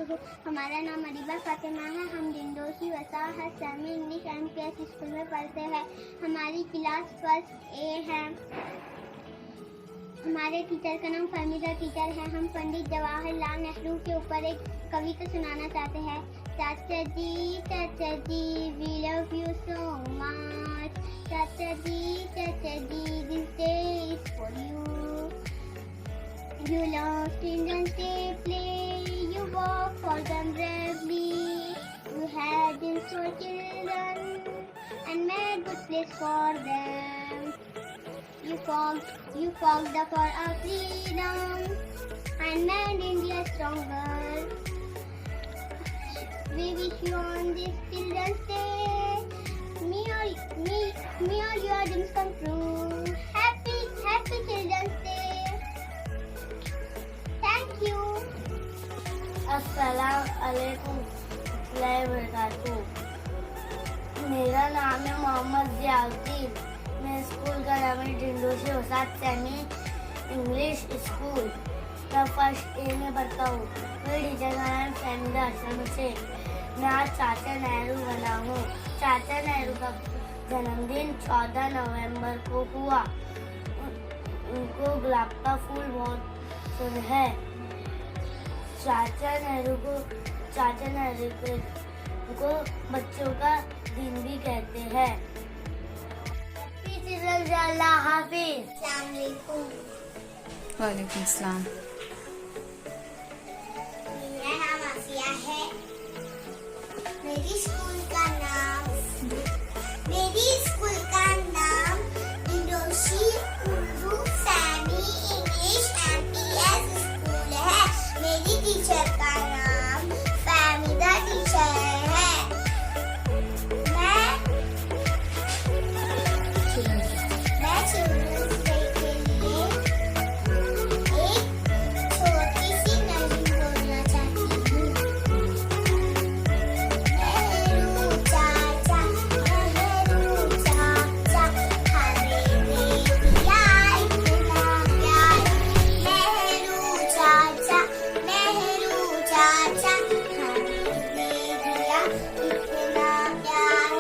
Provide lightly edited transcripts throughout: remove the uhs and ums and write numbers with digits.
वबरकातुहू। हमारा नाम अरीबा फातिमा है। हम डिंडोशी वसाहत सेमी इंग्लिश MPS स्कूल में पढ़ते हैं। हमारी क्लास फर्स्ट ए है। हमारे टीचर का नाम फहमीदा टीचर है। हम पंडित जवाहरलाल नेहरू के ऊपर एक कविता सुनाना चाहते हैं। चाचा जी we love you so much. चाचा जी this day is for you. You love children, they play, you work for them bravely. You had in for children and made good place for them. You fought for our freedom and made India stronger. We wish you on this Children's Day. May all your dreams come true. Happy Children's Day. Thank you. अस्सलाम वालेकुम वबरकातुहू। मेरा नाम है मोहम्मद जियाउद्दीन। मेरे school का नाम है डिंडोशी वसाहत सेमी इंग्लिश स्कूल। मैं फर्स्ट ए में पढ़ता हूँ। मेरे टीचर का नाम फहमीदा शेख। मैं आज चाचा नेहरू बना हूँ। चाचा नेहरू का जन्मदिन 14 नवंबर को हुआ। उनको गुलाब का फूल बहुत पसंद है। चाचा नेहरू को बच्चों का दिन भी कहते हैं। अल्लाह हाफिज। अस्सलाम वालेकुम। वालेकुम सलाम। मेरा नाम आसिया है। मेरी स्कूल का नाम Dindoshi Urdu semi English MPS school है। मेरी टीचर का नाम फहमीदा टीचर है। मैं चिल्ड्रंस डे के लिए एक छोटी सी नज़म बोलना चाहती हूँ। नेहरू चाचा हमें दे दिया इतना प्यार। नेहरू चाचा हमें दे दिया इतना प्यार।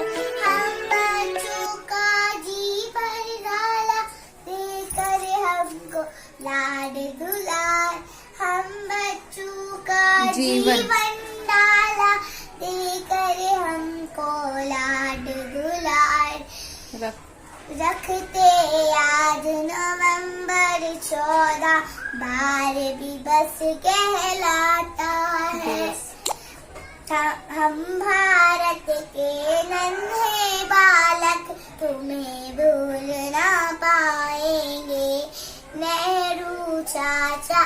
हम बच्चों का जीवन डाला देकर हमको लाड दुलार। हम बच्चों का जीवन डाला देकर हमको लाड दुलार। रखते याद नवंबर 14 बार भी बस कहलाता है। हम भारत के नन्हे बालक तुम्हें भूल ना पाएंगे। नेहरू चाचा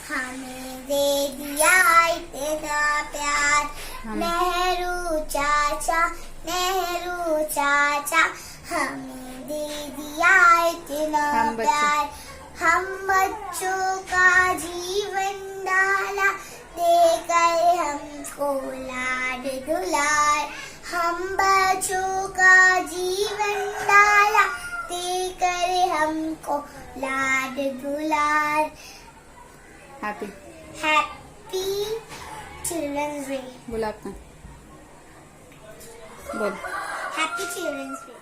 हमें दे दिया इतना प्यार। नेहरू चाचा हमें दे दिया इतना प्यार। हम बच्चों का जीवन डाला देकर हमको लाड दुलार। हम बच्चों का जीवन डाला देकर हमको लाड दुलार। Happy children's day. बोल अपना बोल। Happy children's day.